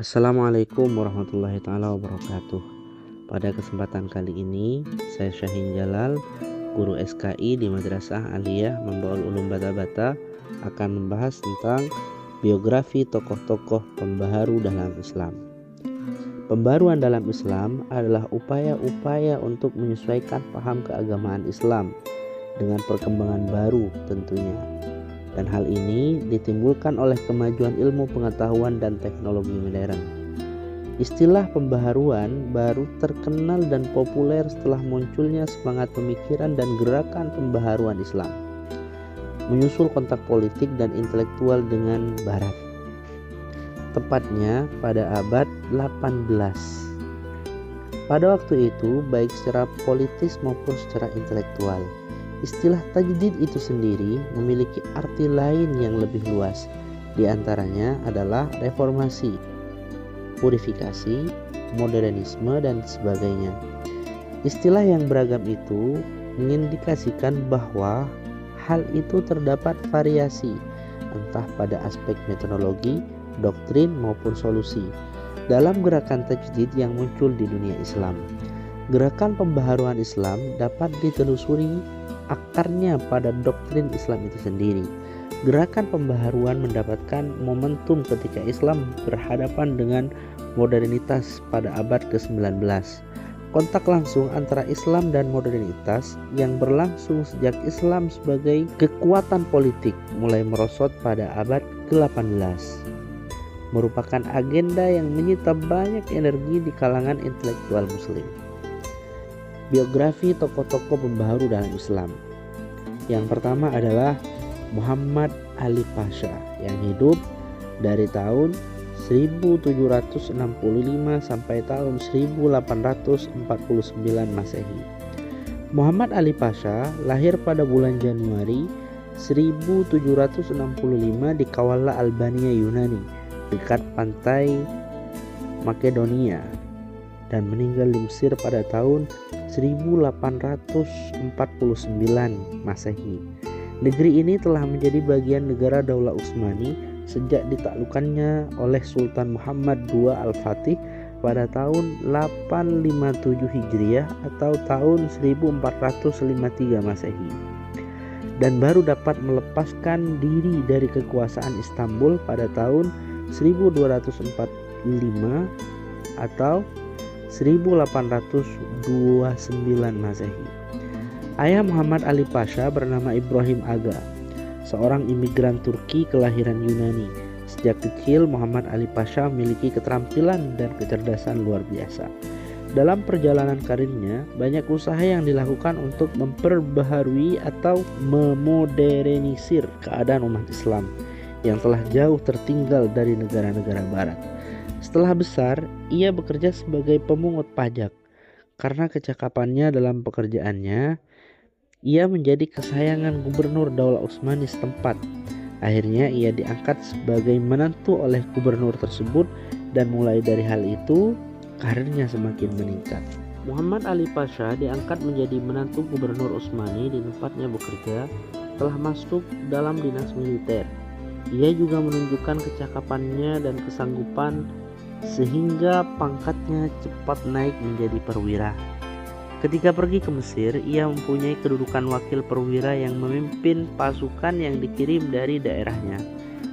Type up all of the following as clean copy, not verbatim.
Assalamualaikum warahmatullahi taala wabarakatuh. Pada kesempatan kali ini, saya Syahin Jalal, guru SKI di Madrasah Aliyah Membaul Ulum Bata-Bata, akan membahas tentang biografi tokoh-tokoh pembaharu dalam Islam. Pembaruan dalam Islam adalah upaya-upaya untuk menyesuaikan paham keagamaan Islam dengan perkembangan baru tentunya. Dan hal ini ditimbulkan oleh kemajuan ilmu pengetahuan dan teknologi modern. Istilah pembaharuan baru terkenal dan populer setelah munculnya semangat pemikiran dan gerakan pembaharuan Islam, menyusul kontak politik dan intelektual dengan Barat, tepatnya pada abad 18. Pada waktu itu, baik secara politis maupun secara intelektual, istilah tajdid itu sendiri memiliki arti lain yang lebih luas. Di antaranya adalah reformasi, purifikasi, modernisme, dan sebagainya. Istilah yang beragam itu mengindikasikan bahwa hal itu terdapat variasi, entah pada aspek metodologi, doktrin, maupun solusi dalam gerakan tajdid yang muncul di dunia Islam. Gerakan pembaharuan Islam dapat ditelusuri akarnya pada doktrin Islam itu sendiri. Gerakan pembaharuan mendapatkan momentum ketika Islam berhadapan dengan modernitas pada abad ke-19. Kontak langsung antara Islam dan modernitas yang berlangsung sejak Islam sebagai kekuatan politik mulai merosot pada abad ke-18 merupakan agenda yang menyita banyak energi di kalangan intelektual muslim. Biografi tokoh-tokoh pembaharu dalam Islam. Yang pertama adalah Muhammad Ali Pasha yang hidup dari tahun 1765 sampai tahun 1849 Masehi. Muhammad Ali Pasha lahir pada bulan Januari 1765 di Kawalla Albania, Yunani, dekat pantai Makedonia, dan meninggal di Mesir pada tahun 1849 Masehi. Negeri ini telah menjadi bagian negara Daulah Utsmani sejak ditaklukkannya oleh Sultan Muhammad II Al-Fatih pada tahun 857 Hijriah atau tahun 1453 Masehi, dan baru dapat melepaskan diri dari kekuasaan Istanbul pada tahun 1245 atau 1829 Masehi. Ayah Muhammad Ali Pasha bernama Ibrahim Aga, seorang imigran Turki kelahiran Yunani. Sejak kecil Muhammad Ali Pasha memiliki keterampilan dan kecerdasan luar biasa. Dalam perjalanan karirnya, banyak usaha yang dilakukan untuk memperbaharui atau memodernisir keadaan umat Islam yang telah jauh tertinggal dari negara-negara barat. Setelah besar, ia bekerja sebagai pemungut pajak. Karena kecakapannya dalam pekerjaannya, ia menjadi kesayangan gubernur Daulah Utsmani setempat. Akhirnya ia diangkat sebagai menantu oleh gubernur tersebut, dan mulai dari hal itu, karirnya semakin meningkat. Muhammad Ali Pasha diangkat menjadi menantu gubernur Utsmani di tempatnya bekerja setelah masuk dalam dinas militer. Ia juga menunjukkan kecakapannya dan kesanggupan sehingga pangkatnya cepat naik menjadi perwira. Ketika pergi ke Mesir, ia mempunyai kedudukan wakil perwira yang memimpin pasukan yang dikirim dari daerahnya.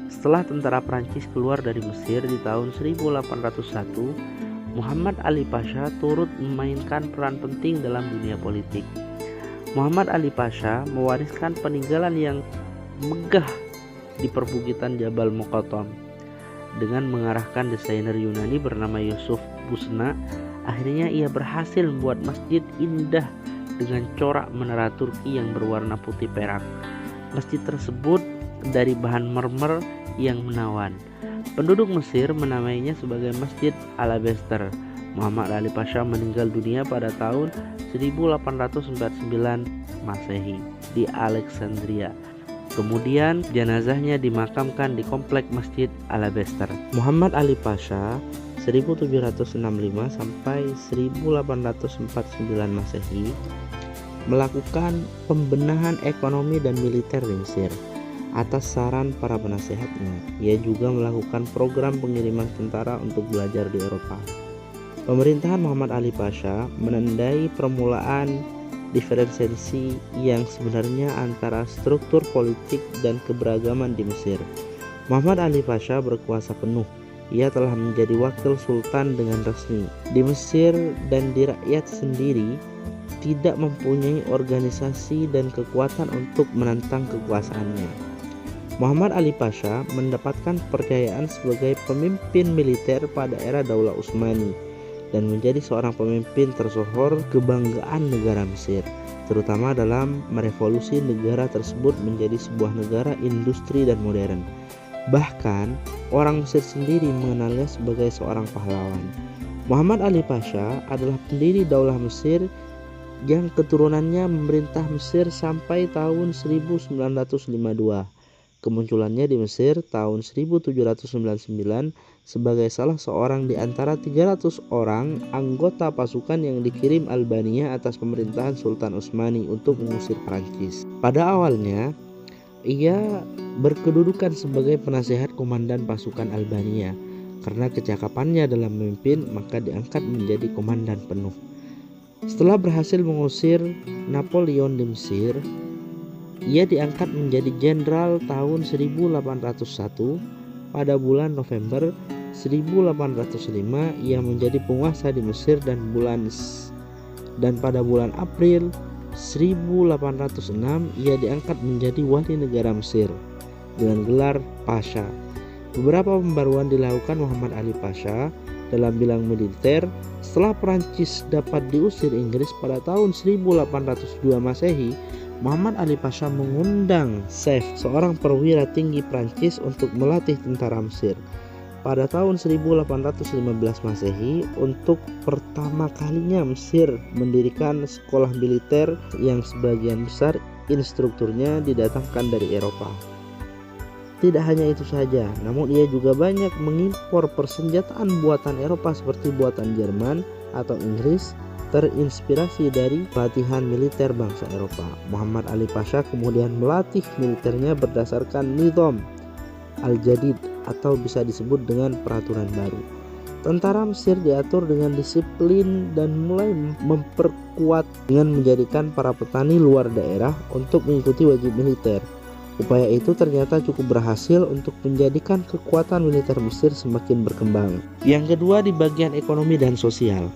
Setelah tentara Prancis keluar dari Mesir di tahun 1801, Muhammad Ali Pasha turut memainkan peran penting dalam dunia politik. Muhammad Ali Pasha mewariskan peninggalan yang megah di perbukitan Jabal Mokotom. Dengan mengarahkan desainer Yunani bernama Yusuf Busna, akhirnya ia berhasil membuat masjid indah dengan corak menara Turki yang berwarna putih perak. Masjid tersebut dari bahan marmer yang menawan. Penduduk Mesir menamainya sebagai Masjid Alabaster. Muhammad Ali Pasha meninggal dunia pada tahun 1899 Masehi di Alexandria. Kemudian jenazahnya dimakamkan di komplek Masjid Alabaster. Muhammad Ali Pasha 1765 sampai 1849 Masehi melakukan pembenahan ekonomi dan militer di Mesir. Atas saran para penasehatnya, ia juga melakukan program pengiriman tentara untuk belajar di Eropa. Pemerintahan Muhammad Ali Pasha menandai permulaan diferensiasi yang sebenarnya antara struktur politik dan keberagaman di Mesir. Muhammad Ali Pasha berkuasa penuh. Ia telah menjadi wakil sultan dengan resmi. Di Mesir dan di rakyat sendiri tidak mempunyai organisasi dan kekuatan untuk menantang kekuasaannya. Muhammad Ali Pasha mendapatkan kepercayaan sebagai pemimpin militer pada era Daulah Utsmani dan menjadi seorang pemimpin tersohor kebanggaan negara Mesir, terutama dalam merevolusi negara tersebut menjadi sebuah negara industri dan modern. Bahkan, orang Mesir sendiri mengenalnya sebagai seorang pahlawan. Muhammad Ali Pasha adalah pendiri Daulah Mesir yang keturunannya memerintah Mesir sampai tahun 1952. Kemunculannya di Mesir tahun 1799 sebagai salah seorang di antara 300 orang anggota pasukan yang dikirim Albania atas pemerintahan Sultan Utsmani untuk mengusir Prancis. Pada awalnya, ia berkedudukan sebagai penasehat komandan pasukan Albania. Karena kecakapannya dalam memimpin, maka diangkat menjadi komandan penuh. Setelah berhasil mengusir Napoleon di Mesir, ia diangkat menjadi jenderal tahun 1801. Pada bulan November 1805 ia menjadi penguasa di Mesir dan pada bulan April 1806 ia diangkat menjadi wali negara Mesir dengan gelar Pasha. Beberapa pembaruan dilakukan Muhammad Ali Pasha dalam bidang militer. Setelah Prancis dapat diusir Inggris pada tahun 1802 Masehi, Muhammad Ali Pasha mengundang Saif, seorang perwira tinggi Prancis, untuk melatih tentara Mesir. Pada tahun 1815 Masehi, untuk pertama kalinya Mesir mendirikan sekolah militer yang sebagian besar instrukturnya didatangkan dari Eropa. Tidak hanya itu saja, namun ia juga banyak mengimpor persenjataan buatan Eropa seperti buatan Jerman atau Inggris, terinspirasi dari pelatihan militer bangsa Eropa. Muhammad Ali Pasha kemudian melatih militernya berdasarkan Nizam Al-Jadid atau bisa disebut dengan peraturan baru. Tentara Mesir diatur dengan disiplin dan mulai memperkuat dengan menjadikan para petani luar daerah untuk mengikuti wajib militer. Upaya itu ternyata cukup berhasil untuk menjadikan kekuatan militer Mesir semakin berkembang. Yang kedua, di bagian ekonomi dan sosial.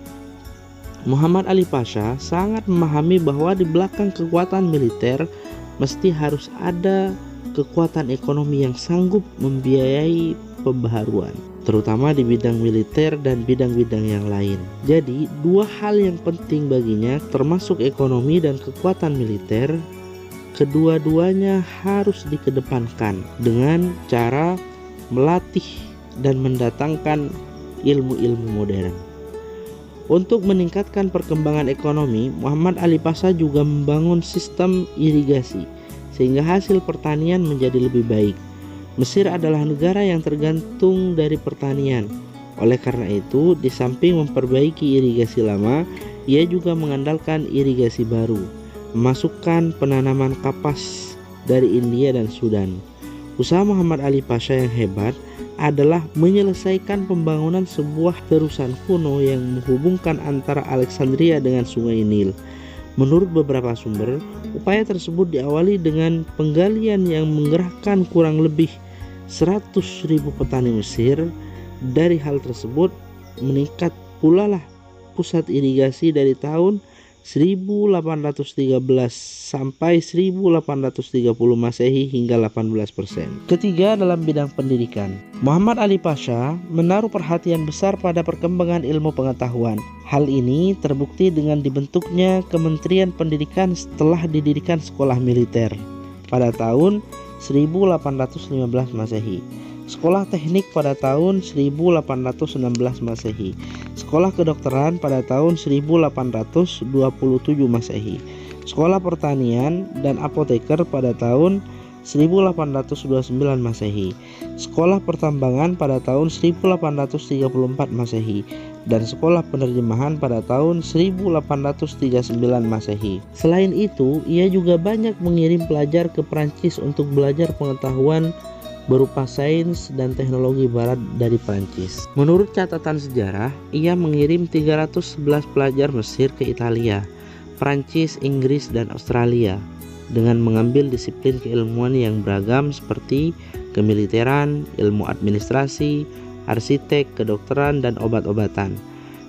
Muhammad Ali Pasha sangat memahami bahwa di belakang kekuatan militer mesti harus ada kekuatan ekonomi yang sanggup membiayai pembaharuan, terutama di bidang militer dan bidang-bidang yang lain. Jadi, dua hal yang penting baginya termasuk ekonomi dan kekuatan militer, kedua-duanya harus dikedepankan dengan cara melatih dan mendatangkan ilmu-ilmu modern. Untuk meningkatkan perkembangan ekonomi, Muhammad Ali Pasha juga membangun sistem irigasi sehingga hasil pertanian menjadi lebih baik. Mesir adalah negara yang tergantung dari pertanian. Oleh karena itu, di samping memperbaiki irigasi lama, ia juga mengandalkan irigasi baru, memasukkan penanaman kapas dari India dan Sudan. Usaha Muhammad Ali Pasha yang hebat adalah menyelesaikan pembangunan sebuah terusan kuno yang menghubungkan antara Alexandria dengan Sungai Nil. Menurut beberapa sumber, upaya tersebut diawali dengan penggalian yang menggerakkan kurang lebih 100.000 petani Mesir. Dari hal tersebut meningkat pula lah pusat irigasi dari tahun 1813 sampai 1830 Masehi hingga 18%. Ketiga, dalam bidang pendidikan, Muhammad Ali Pasha menaruh perhatian besar pada perkembangan ilmu pengetahuan. Hal ini terbukti dengan dibentuknya Kementerian Pendidikan setelah didirikan sekolah militer pada tahun 1815 Masehi. Sekolah teknik pada tahun 1816 Masehi, sekolah kedokteran pada tahun 1827 Masehi, sekolah pertanian dan apoteker pada tahun 1829 Masehi, Sekolah Pertambangan pada tahun 1834 Masehi, dan Sekolah Penerjemahan pada tahun 1839 Masehi. Selain itu, ia juga banyak mengirim pelajar ke Prancis untuk belajar pengetahuan berupa sains dan teknologi barat dari Prancis. Menurut catatan sejarah, ia mengirim 311 pelajar Mesir ke Italia, Prancis, Inggris, dan Australia dengan mengambil disiplin keilmuan yang beragam seperti kemiliteran, ilmu administrasi, arsitek, kedokteran, dan obat-obatan.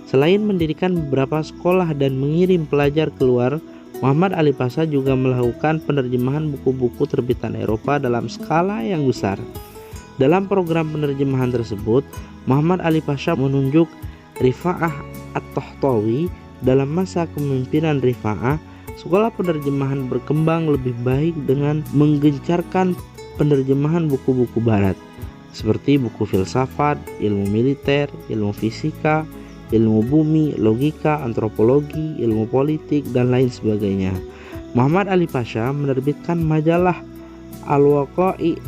Selain mendirikan beberapa sekolah dan mengirim pelajar keluar, Muhammad Ali Pasha juga melakukan penerjemahan buku-buku terbitan Eropa dalam skala yang besar. Dalam program penerjemahan tersebut, Muhammad Ali Pasha menunjuk Rifa'ah At-Tahtawi. Dalam masa kepemimpinan Rifa'ah, sekolah penerjemahan berkembang lebih baik dengan menggencarkan penerjemahan buku-buku barat seperti buku filsafat, ilmu militer, ilmu fisika, ilmu bumi, logika, antropologi, ilmu politik, dan lain sebagainya. Muhammad Ali Pasha menerbitkan majalah Al-Waqa'i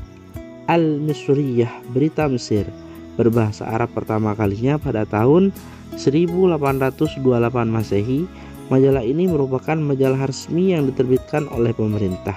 Al-Misriyah, Berita Mesir, berbahasa Arab pertama kalinya pada tahun 1828 Masehi. Majalah ini merupakan majalah resmi yang diterbitkan oleh pemerintah.